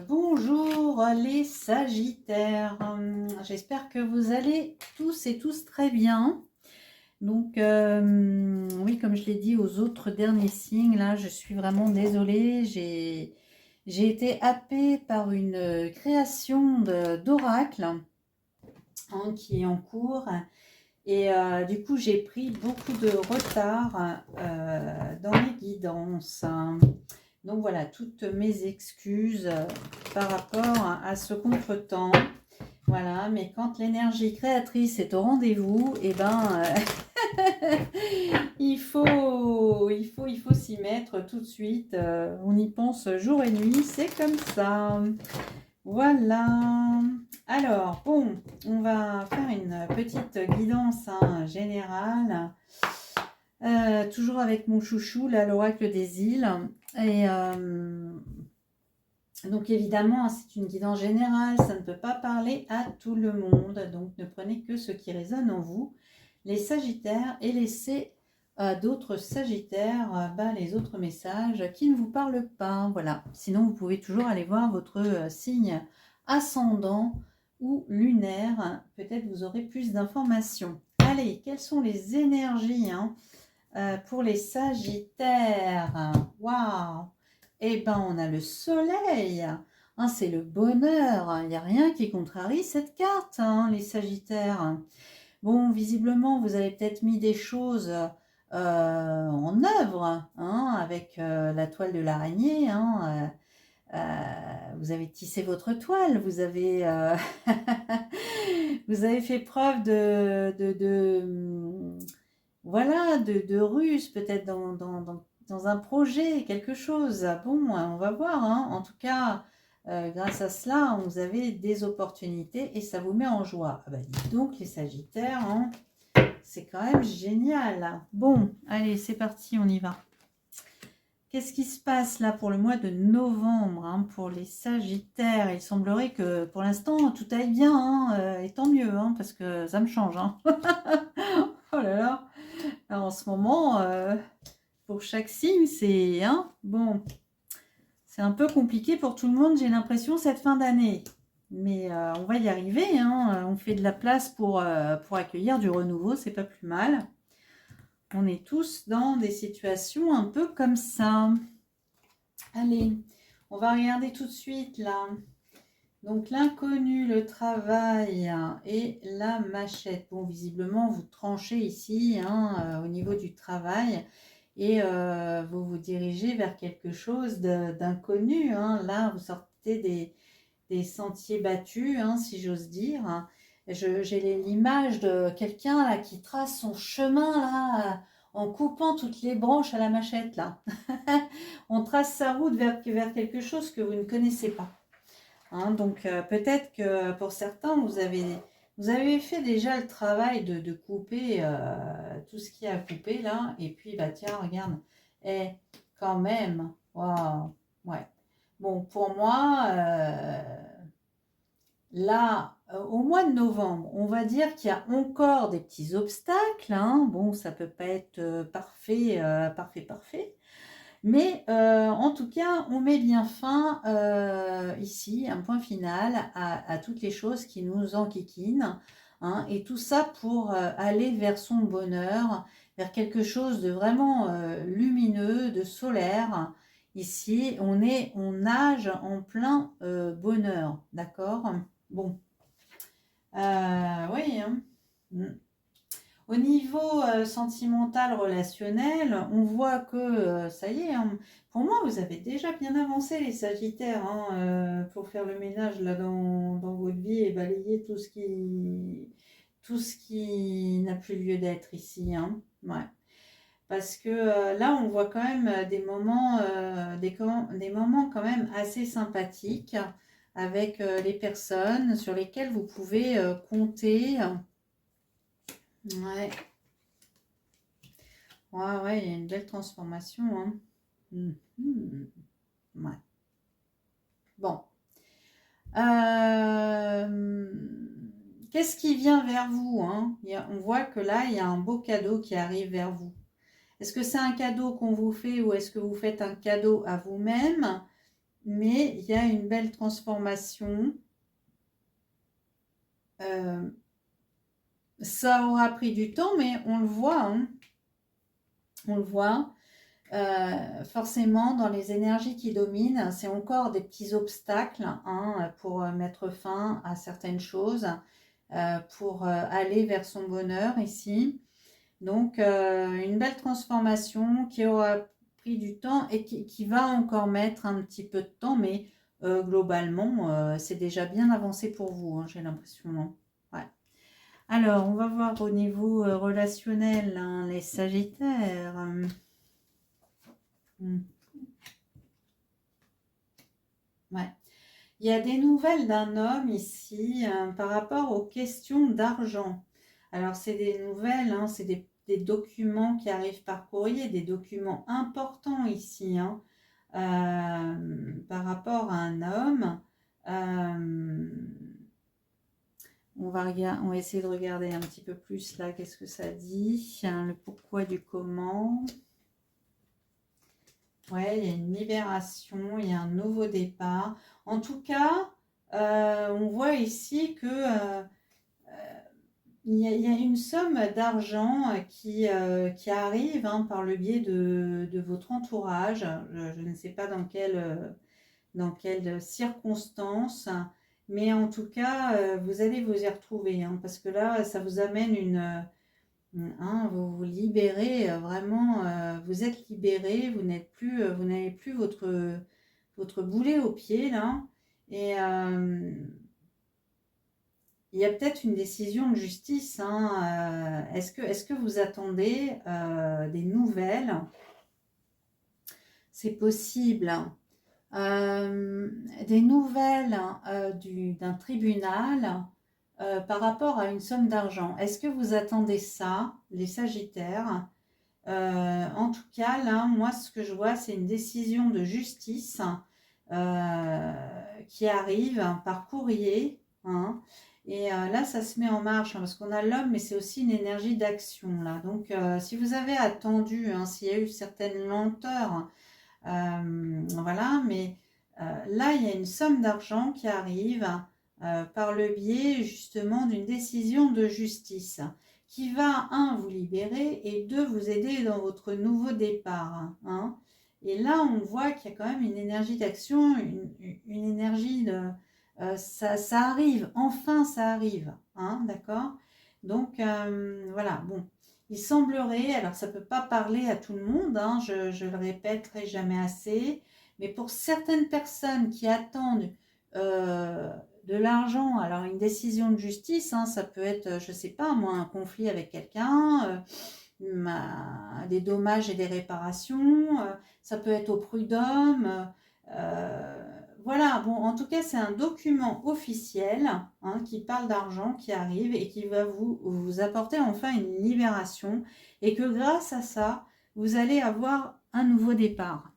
Bonjour les Sagittaires. J'espère que vous allez tous et tous très bien. Oui, comme je l'ai dit aux autres derniers signes, là, je suis vraiment désolée. J'ai été happée par une création d'oracle qui est en cours. Et du coup, j'ai pris beaucoup de retard dans mes guidances. Donc voilà, toutes mes excuses par rapport à ce contretemps. Voilà, mais quand l'énergie créatrice est au rendez-vous, et il faut s'y mettre tout de suite. On y pense jour et nuit, c'est comme ça. Voilà. Alors, bon, on va faire une petite guidance générale. Toujours avec mon chouchou, là, l'oracle des îles. Et donc évidemment, c'est une guidance générale, ça ne peut pas parler à tout le monde. Donc ne prenez que ce qui résonne en vous, les Sagittaires, et laissez à d'autres Sagittaires les autres messages qui ne vous parlent pas. Voilà. Sinon, vous pouvez toujours aller voir votre signe ascendant ou lunaire. Peut-être vous aurez plus d'informations. Allez, quelles sont les énergies pour les Sagittaires? Waouh! Eh ben, on a le soleil. C'est le bonheur. Il n'y a rien qui contrarie cette carte, les Sagittaires. Bon, visiblement, vous avez peut-être mis des choses en œuvre avec la toile de l'araignée. Vous avez tissé votre toile. Vous avez, vous avez fait preuve voilà, de ruse peut-être dans un projet, quelque chose. Bon, on va voir. En tout cas, grâce à cela, vous avez des opportunités et ça vous met en joie. Ah bah dites donc, les Sagittaires, c'est quand même génial. Bon, allez, c'est parti, on y va. Qu'est-ce qui se passe là pour le mois de novembre pour les Sagittaires? Il semblerait que pour l'instant, tout aille bien, et tant mieux, parce que ça me change. Oh là là. Alors, en ce moment, pour chaque signe, c'est bon, c'est un peu compliqué pour tout le monde, j'ai l'impression, cette fin d'année. Mais on va y arriver. On fait de la place pour accueillir du renouveau, c'est pas plus mal. On est tous dans des situations un peu comme ça. Allez, on va regarder tout de suite là. Donc l'inconnu, le travail et la machette. Bon, visiblement, vous tranchez ici au niveau du travail et vous vous dirigez vers quelque chose d'inconnu. Là, vous sortez des sentiers battus, si j'ose dire. J'ai l'image de quelqu'un là qui trace son chemin là en coupant toutes les branches à la machette là. On trace sa route vers quelque chose que vous ne connaissez pas. Donc peut-être que pour certains, vous avez fait déjà le travail de couper tout ce qu'il y a à couper là. Et puis, tiens, regarde. Et quand même, waouh, ouais. Bon, pour moi, là, au mois de novembre, on va dire qu'il y a encore des petits obstacles. Bon, ça peut pas être parfait, parfait. Mais en tout cas, on met bien fin ici, un point final à toutes les choses qui nous enquiquinent. Et tout ça pour aller vers son bonheur, vers quelque chose de vraiment lumineux, de solaire. Ici, on nage en plein bonheur, d'accord? Bon, oui. Au niveau sentimental, relationnel, on voit que ça y est, pour moi, vous avez déjà bien avancé les Sagittaires pour faire le ménage là dans votre vie et balayer tout ce qui n'a plus lieu d'être ici. Ouais. Parce que là, on voit quand même des moments quand même assez sympathiques avec les personnes sur lesquelles vous pouvez compter. Ouais. Ouais, il y a une belle transformation. Ouais. Bon. Qu'est-ce qui vient vers vous on voit que là, il y a un beau cadeau qui arrive vers vous. Est-ce que c'est un cadeau qu'on vous fait ou est-ce que vous faites un cadeau à vous-même? mais il y a une belle transformation. Ça aura pris du temps, mais on le voit, hein. On le voit. Forcément, dans les énergies qui dominent, c'est encore des petits obstacles, hein, pour mettre fin à certaines choses, pour aller vers son bonheur ici. Donc, une belle transformation qui aura pris du temps et qui va encore mettre un petit peu de temps, mais globalement, c'est déjà bien avancé pour vous, hein, j'ai l'impression. Hein. Ouais. Alors, on va voir au niveau relationnel, hein, les Sagittaires. Ouais. Il y a des nouvelles d'un homme ici par rapport aux questions d'argent. Alors, c'est des nouvelles, hein, c'est des documents qui arrivent par courrier, des documents importants ici, hein, par rapport à un homme. On va essayer de regarder un petit peu plus là, qu'est-ce que ça dit, hein, le pourquoi du comment. Ouais, il y a une libération, il y a un nouveau départ. En tout cas, on voit ici que il y a une somme d'argent qui arrive, hein, par le biais de votre entourage. Je ne sais pas dans quelles circonstances, mais en tout cas, vous allez vous y retrouver, hein, parce que là, ça vous amène hein, vous vous libérez vraiment, vous êtes libéré, vous n'avez plus votre boulet au pied là, et il y a peut-être une décision de justice. Hein, est-ce que vous attendez des nouvelles? C'est possible. Des nouvelles d'un tribunal par rapport à une somme d'argent. Est-ce que vous attendez ça, les Sagittaires? En tout cas, là, moi, ce que je vois, c'est une décision de justice qui arrive par courrier. Hein. Et là, ça se met en marche, hein, parce qu'on a l'homme, mais c'est aussi une énergie d'action, là. Donc, si vous avez attendu, hein, s'il y a eu certaines lenteurs, voilà, mais là, il y a une somme d'argent qui arrive par le biais, justement, d'une décision de justice qui va, un, vous libérer et deux, vous aider dans votre nouveau départ. Hein. Et là, on voit qu'il y a quand même une énergie d'action, une énergie de... ça arrive, enfin ça arrive, hein, d'accord? Donc, voilà, bon. Il semblerait, alors ça ne peut pas parler à tout le monde, hein, je le répéterai jamais assez, mais pour certaines personnes qui attendent de l'argent, alors une décision de justice, hein, ça peut être, je ne sais pas, moi, un conflit avec quelqu'un, des dommages et des réparations, ça peut être au prud'homme, voilà, bon, en tout cas, c'est un document officiel, hein, qui parle d'argent, qui arrive et qui va vous apporter enfin une libération et que grâce à ça, vous allez avoir un nouveau départ.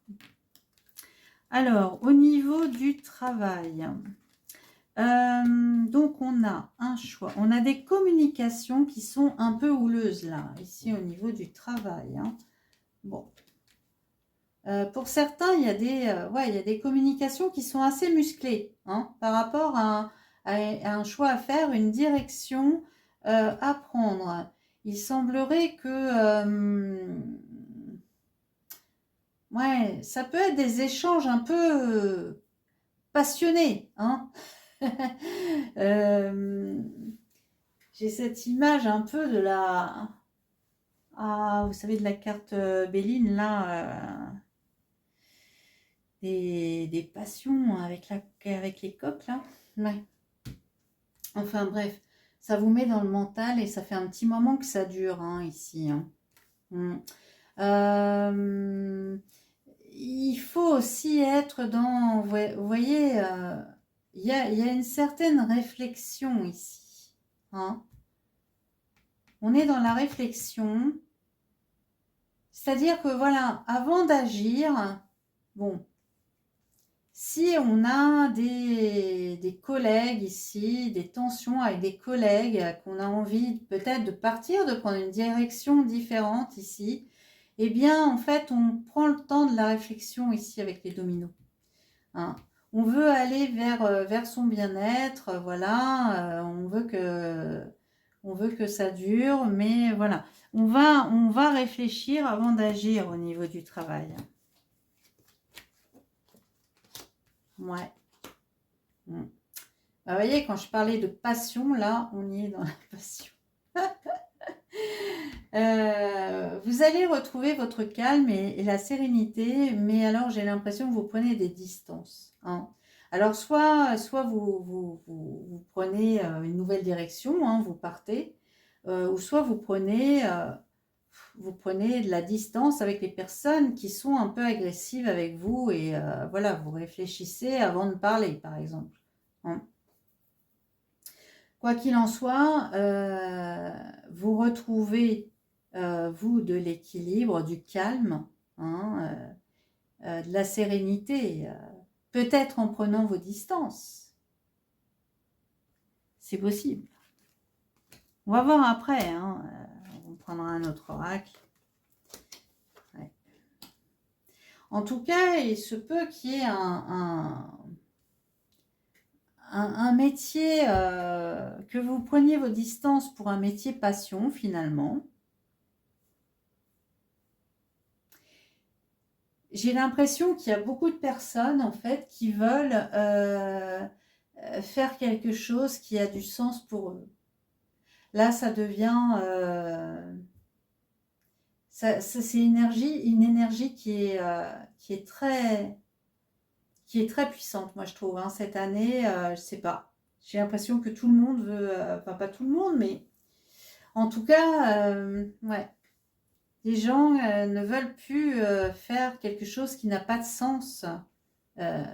Alors, au niveau du travail, donc on a un choix. On a des communications qui sont un peu houleuses là, ici au niveau du travail. Hein. Bon. Pour certains, il y a des communications qui sont assez musclées, hein, par rapport à un choix à faire, une direction à prendre. Il semblerait que ouais, ça peut être des échanges un peu passionnés. Hein. J'ai cette image un peu de la... Ah, vous savez, de la carte Béline, là... des passions avec les coques, là. Ouais. Enfin, bref, ça vous met dans le mental et ça fait un petit moment que ça dure, hein, ici. Hein. Il faut aussi être dans... Vous voyez, il y a une certaine réflexion ici. Hein. On est dans la réflexion. C'est-à-dire que, voilà, avant d'agir, bon... Si on a des collègues ici, des tensions avec des collègues, qu'on a envie peut-être de partir, de prendre une direction différente ici, eh bien, en fait, on prend le temps de la réflexion ici avec les dominos. hein. On veut aller vers son bien-être, voilà, on veut que ça dure, mais voilà. On va réfléchir avant d'agir au niveau du travail. Ouais. Mm. Vous voyez, quand je parlais de passion, là, on y est dans la passion. Vous allez retrouver votre calme et la sérénité, mais alors j'ai l'impression que vous prenez des distances, hein. Alors soit vous prenez une nouvelle direction, hein, vous partez, ou soit vous prenez de la distance avec les personnes qui sont un peu agressives avec vous et voilà, vous réfléchissez avant de parler, par exemple, hein. Quoi qu'il en soit, vous retrouvez, vous, de l'équilibre, du calme, hein, de la sérénité, peut-être en prenant vos distances. C'est possible. On va voir après, hein, on prendra un autre oracle. Ouais. En tout cas, il se peut qu'il y ait un métier, que vous preniez vos distances pour un métier passion finalement. J'ai l'impression qu'il y a beaucoup de personnes en fait qui veulent faire quelque chose qui a du sens pour eux. Là, ça devient... c'est une énergie qui est très puissante, moi je trouve, hein. Cette année, je sais pas. J'ai l'impression que tout le monde veut... enfin, pas tout le monde, mais en tout cas, ouais. Les gens ne veulent plus faire quelque chose qui n'a pas de sens. On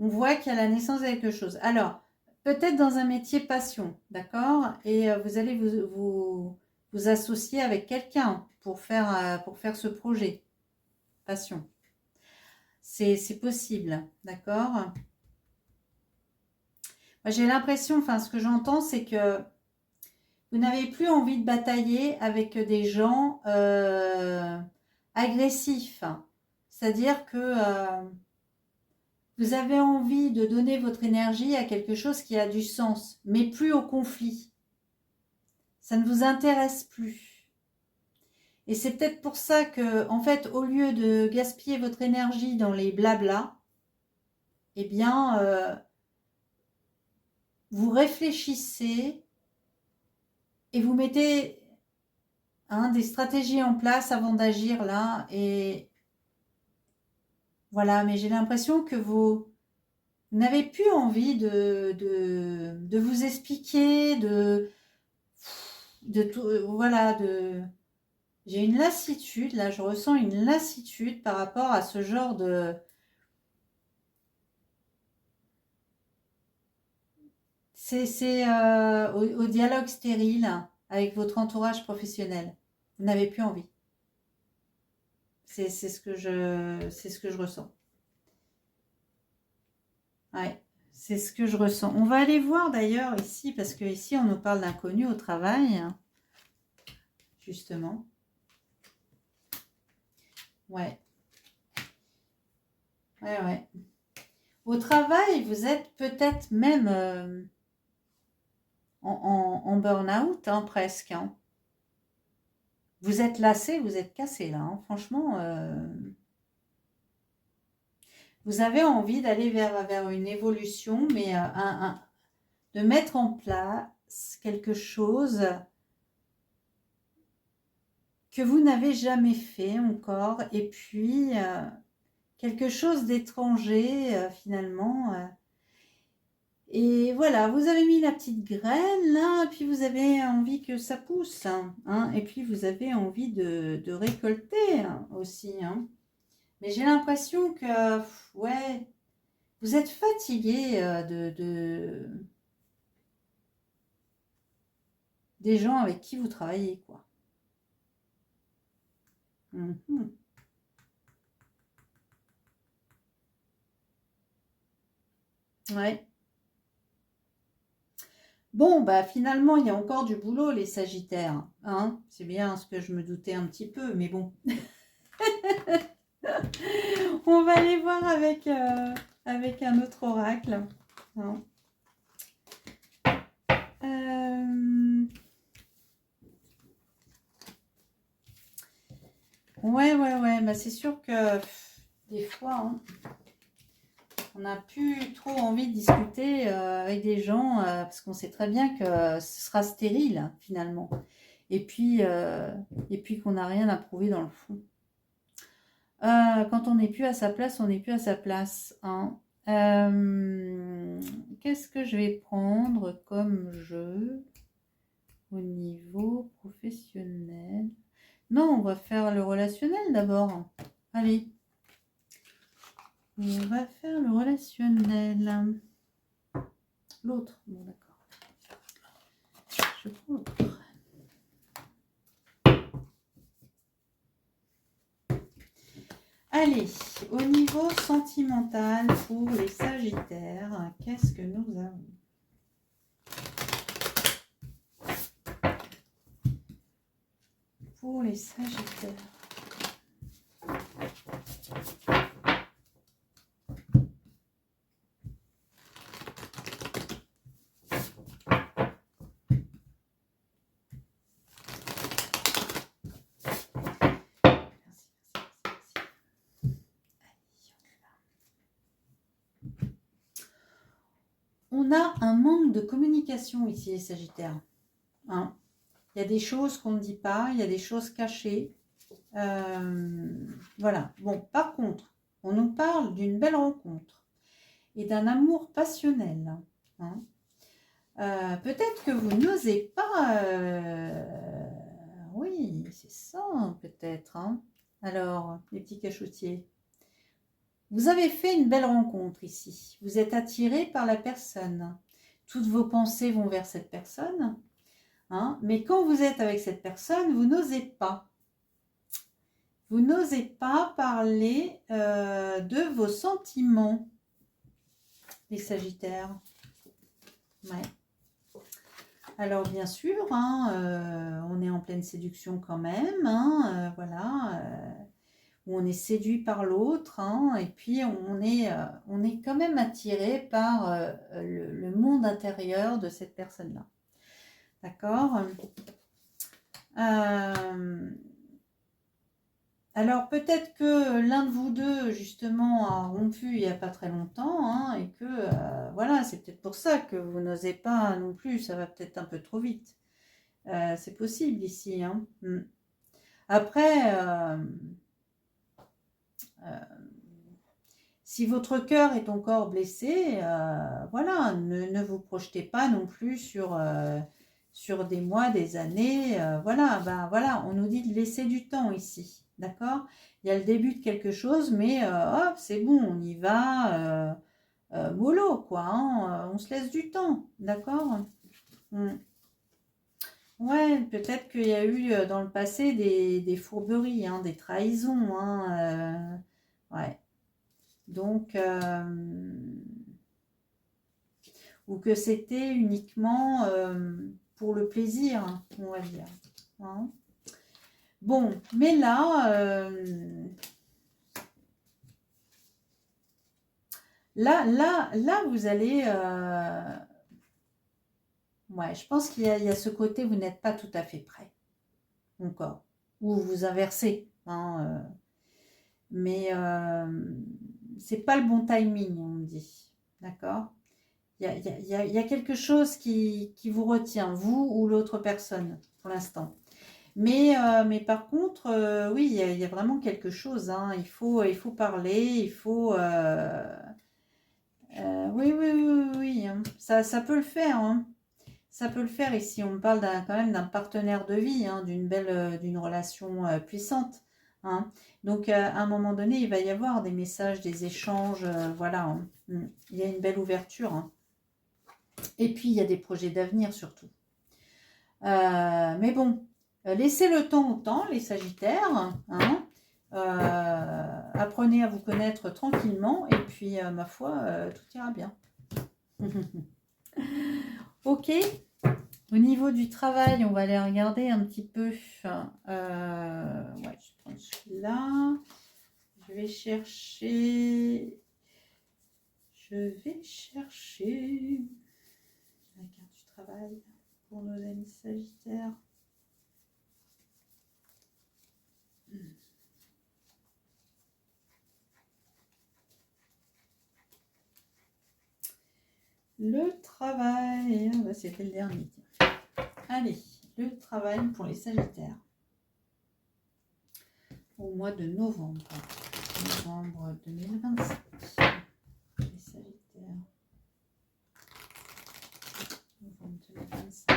voit qu'il y a la naissance de quelque chose. Alors, peut-être dans un métier passion, d'accord? Et vous allez vous associer avec quelqu'un pour faire ce projet passion. C'est possible, d'accord? Moi, j'ai l'impression, enfin, ce que j'entends, c'est que vous n'avez plus envie de batailler avec des gens agressifs. C'est-à-dire que vous avez envie de donner votre énergie à quelque chose qui a du sens, mais plus au conflit. Ça ne vous intéresse plus. Et c'est peut-être pour ça que, en fait, au lieu de gaspiller votre énergie dans les blablas, eh bien, vous réfléchissez et vous mettez des stratégies en place avant d'agir là. Et voilà, mais j'ai l'impression que vous n'avez plus envie de vous expliquer, de tout, voilà, j'ai une lassitude, là, je ressens une lassitude par rapport à ce genre de... C'est au dialogue stérile avec votre entourage professionnel. Vous n'avez plus envie. C'est ce que je ressens. Ouais, c'est ce que je ressens. On va aller voir d'ailleurs ici, parce que ici on nous parle d'inconnu au travail, justement. Ouais. Ouais. Au travail, vous êtes peut-être même en burn-out, hein, presque, hein. Vous êtes lassé, vous êtes cassé là, hein. Franchement, vous avez envie d'aller vers une évolution, mais de mettre en place quelque chose que vous n'avez jamais fait encore, et puis quelque chose d'étranger finalement. Et voilà, vous avez mis la petite graine là, et puis vous avez envie que ça pousse, hein, et puis vous avez envie de récolter aussi, hein. Mais j'ai l'impression que, ouais, vous êtes fatigué des gens avec qui vous travaillez, quoi. Mhm. Ouais. Bon, bah finalement, il y a encore du boulot, les Sagittaires, hein. C'est bien ce que je me doutais un petit peu, mais bon. On va aller voir avec, avec un autre oracle. Hein. Ouais. Bah, c'est sûr que des fois, hein, on n'a plus trop envie de discuter avec des gens parce qu'on sait très bien que ce sera stérile finalement. Et puis qu'on n'a rien à prouver dans le fond. Quand on n'est plus à sa place, on n'est plus à sa place. Hein. Qu'est-ce que je vais prendre comme jeu au niveau professionnel? Non, on va faire le relationnel d'abord. Allez. On va faire le relationnel. L'autre. Bon, d'accord. Je prends l'autre. Allez, au niveau sentimental pour les Sagittaires, qu'est-ce que nous avons? Pour les Sagittaires. On a un manque de communication ici, les Sagittaires. Hein, il y a des choses qu'on ne dit pas, il y a des choses cachées. Voilà. Bon, par contre, on nous parle d'une belle rencontre et d'un amour passionnel. Hein. Peut-être que vous n'osez pas... Oui, c'est ça, peut-être. Hein. Alors, les petits cachotiers. Vous avez fait une belle rencontre ici. Vous êtes attiré par la personne. Toutes vos pensées vont vers cette personne. Hein, mais quand vous êtes avec cette personne, vous n'osez pas. Vous n'osez pas parler de vos sentiments, les Sagittaires. Ouais. Alors, bien sûr, hein, on est en pleine séduction quand même. Hein, voilà. Où on est séduit par l'autre, hein, et puis on est quand même attiré par le monde intérieur de cette personne-là. D'accord. Alors peut-être que l'un de vous deux, justement, a rompu il n'y a pas très longtemps, hein, et que, voilà, c'est peut-être pour ça que vous n'osez pas non plus, ça va peut-être un peu trop vite. C'est possible ici. Hein. Après... si votre cœur est encore blessé, voilà, ne vous projetez pas non plus sur des mois, des années. Voilà, ben voilà, on nous dit de laisser du temps ici, d'accord? Il y a le début de quelque chose, mais hop, c'est bon, on y va, mollo, quoi. Hein, on se laisse du temps, d'accord? Ouais, peut-être qu'il y a eu dans le passé des fourberies, hein, des trahisons. Hein, ouais. Donc, ou que c'était uniquement pour le plaisir, on va dire. Hein. Bon, mais là, là, vous allez... ouais, je pense qu'il y a ce côté, vous n'êtes pas tout à fait prêt, encore. Ou vous inversez. Hein, mais c'est pas le bon timing, on me dit. D'accord? Il y a quelque chose qui vous retient, vous ou l'autre personne, pour l'instant. Mais par contre, oui, il y a vraiment quelque chose. Hein. Il faut parler, il faut... oui. Hein. Ça peut le faire. Hein. Ça peut le faire ici. On parle quand même d'un partenaire de vie, hein, d'une relation puissante. Hein. Donc, à un moment donné, il va y avoir des messages, des échanges. Voilà. Hein. Il y a une belle ouverture. Hein. Et puis, il y a des projets d'avenir surtout. Mais bon, laissez le temps au temps, les Sagittaires. Hein. Apprenez à vous connaître tranquillement. Et puis, ma foi, tout ira bien. Ok. Au niveau du travail, on va aller regarder un petit peu. Ouais, je prends celui-là. Je vais chercher... Je vais chercher la carte du travail pour nos amis Sagittaires. Le travail, c'était le dernier. Allez, le travail pour les Sagittaires. Au mois de novembre. Novembre 2025. Les Sagittaires. Novembre 2025.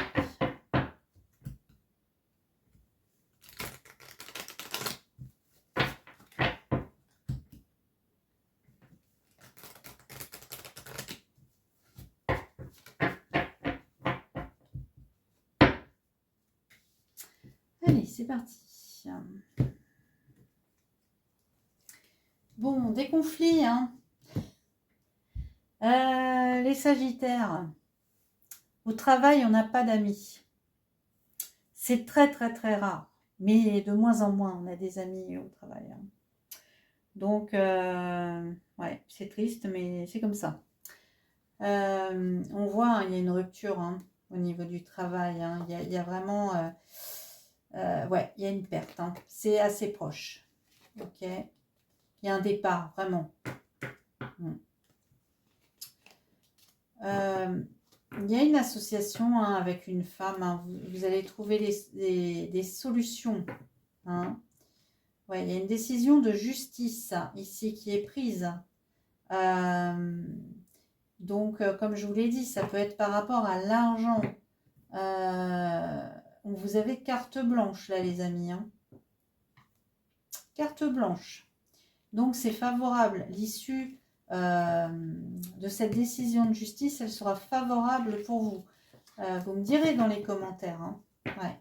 Allez, c'est parti. Bon, des conflits, hein. Les Sagittaires, au travail, on n'a pas d'amis. C'est très, très, très rare. Mais de moins en moins, on a des amis au travail. Hein. Donc, ouais, c'est triste, mais c'est comme ça. On voit, hein, il y a une rupture hein, au niveau du travail. Hein. Il y a vraiment... ouais, il y a une perte. Hein. C'est assez proche. Ok. Il y a un départ, vraiment. Il y a une association hein, avec une femme. Hein. Vous allez trouver des solutions. Hein. Ouais, il y a une décision de justice ici qui est prise. Donc, comme je vous l'ai dit, ça peut être par rapport à l'argent. Vous avez carte blanche là, les amis. Hein. Carte blanche. Donc, c'est favorable. L'issue de cette décision de justice, elle sera favorable pour vous. Vous me direz dans les commentaires. Hein. Ouais.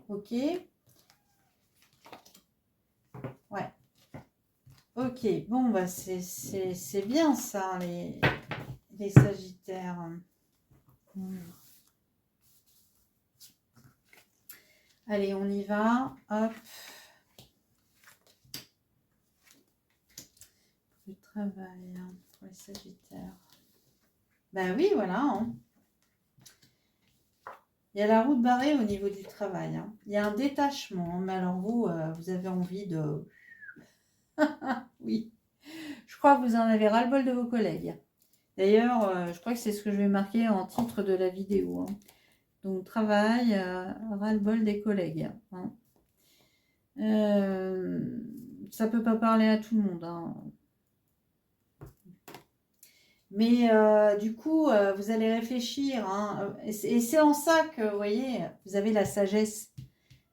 Ok. Ouais. Ok. Bon, bah c'est bien ça, les Sagittaires. Allez, on y va. Hop. Le travail hein, pour les Sagittaires. Ben oui, voilà. Hein. Il y a la route barrée au niveau du travail. Hein. Il y a un détachement. Hein, mais alors vous, vous avez envie de... oui. Je crois que vous en avez ras-le-bol de vos collègues. D'ailleurs, je crois que c'est ce que je vais marquer en titre de la vidéo. Hein. Donc, travail, ras-le-bol des collègues. Hein. Ça ne peut pas parler à tout le monde. Hein. Mais du coup, vous allez réfléchir. Hein, et c'est en ça que, vous voyez, vous avez la sagesse.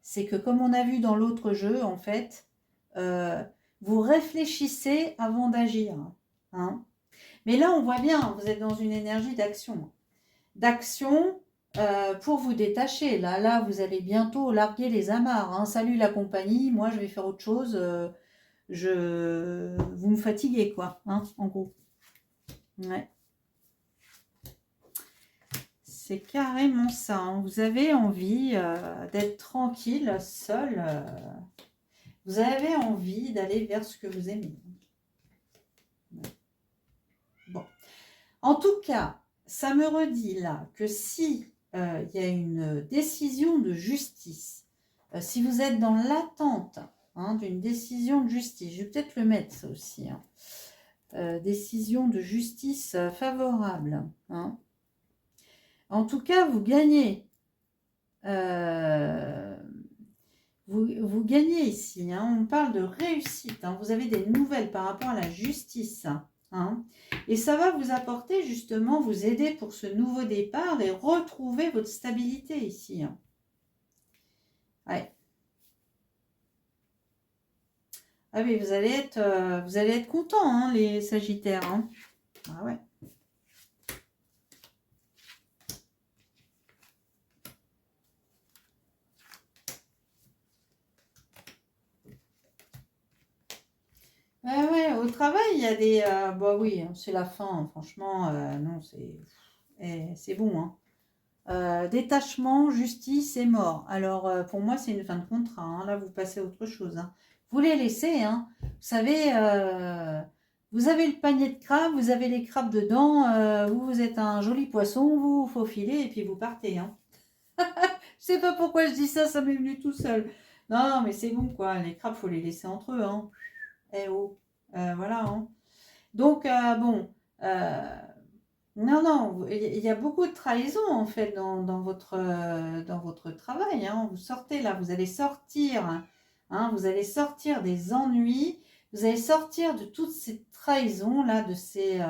C'est que comme on a vu dans l'autre jeu, en fait, vous réfléchissez avant d'agir. Hein. Mais là, on voit bien, vous êtes dans une énergie d'action. D'action pour vous détacher. Là, vous allez bientôt larguer les amarres. Hein. Salut la compagnie, moi je vais faire autre chose. Vous me fatiguez, quoi, hein, en gros. Ouais. C'est carrément ça. Hein. Vous avez envie d'être tranquille, seul. Vous avez envie d'aller vers ce que vous aimez. Bon. En tout cas, ça me redit là que si il y a une décision de justice, si vous êtes dans l'attente hein, d'une décision de justice, je vais peut-être le mettre ça aussi, hein, décision de justice favorable. Hein. En tout cas, vous gagnez. Vous gagnez ici. Hein. On parle de réussite. Hein. Vous avez des nouvelles par rapport à la justice. Hein. Et ça va vous apporter justement, vous aider pour ce nouveau départ et retrouver votre stabilité ici. Hein. Ouais. Ah oui, vous allez être contents, hein, les Sagittaires. Hein. Ah ouais. Ouais, au travail, il y a des... bah oui, c'est la fin, hein, franchement, non, c'est bon. Hein. Détachement, justice et mort. Alors, pour moi, c'est une fin de contrat. Hein. Là, vous passez à autre chose. Hein. vous les laissez, hein. Vous savez, vous avez le panier de crabes, vous avez les crabes dedans, vous êtes un joli poisson, vous vous faufilez et puis vous partez, hein. Je sais pas pourquoi je dis ça, ça m'est venu tout seul. Non, mais c'est bon, quoi. Les crabes, faut les laisser entre eux, hein. Eh oh, voilà, hein. Donc, bon, non, non, il y a beaucoup de trahison, en fait, dans votre travail, hein. Vous sortez là, vous allez sortir, hein, vous allez sortir des ennuis, vous allez sortir de toutes ces trahisons, là, de ce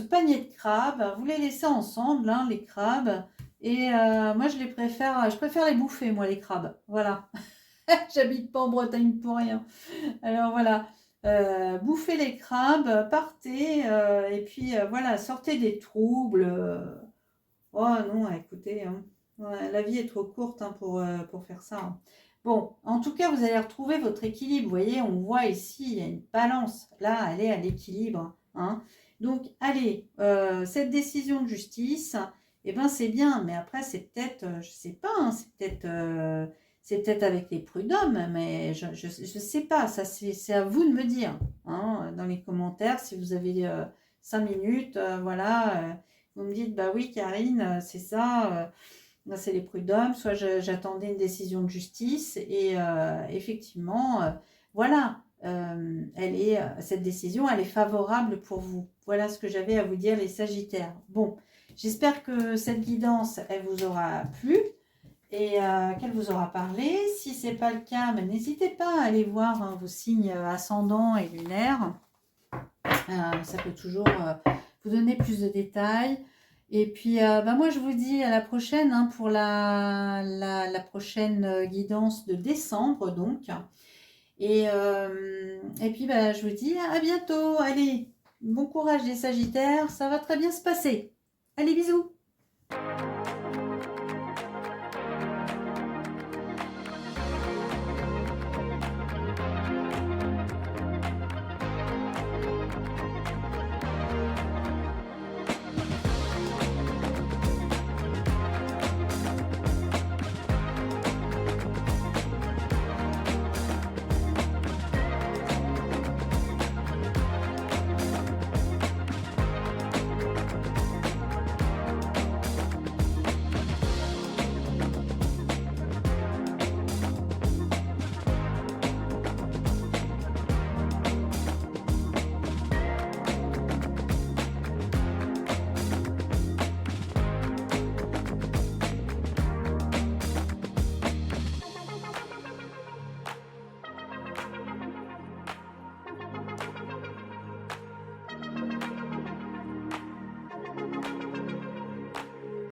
panier de crabes. Vous les laissez ensemble, hein, les crabes. Et moi, je préfère les bouffer, moi, les crabes. Voilà. J'habite pas en Bretagne pour rien. Alors voilà, bouffez les crabes, partez, et puis voilà, sortez des troubles. Oh non, écoutez, hein, ouais, la vie est trop courte, hein, pour faire ça, hein. Bon, en tout cas, vous allez retrouver votre équilibre. Vous voyez, on voit ici, il y a une balance. Là, elle est à l'équilibre, hein. Donc, allez, cette décision de justice, eh ben, c'est bien. Mais après, c'est peut-être, je sais pas, hein, c'est peut-être avec les prud'hommes, mais je sais pas. Ça, c'est à vous de me dire, hein, dans les commentaires, si vous avez 5 minutes, voilà. Vous me dites, bah oui, Karine, c'est ça, c'est les prud'hommes, soit j'attendais une décision de justice, et effectivement, voilà, cette décision, elle est favorable pour vous. Voilà ce que j'avais à vous dire, les Sagittaires. Bon, j'espère que cette guidance, elle vous aura plu et qu'elle vous aura parlé. Si ce n'est pas le cas, ben, n'hésitez pas à aller voir, hein, vos signes ascendants et lunaires. Ça peut toujours vous donner plus de détails. Et puis, bah moi, je vous dis à la prochaine, hein, pour la prochaine guidance de décembre, donc. Et puis, bah, je vous dis à bientôt. Allez, bon courage les Sagittaires, ça va très bien se passer. Allez, bisous!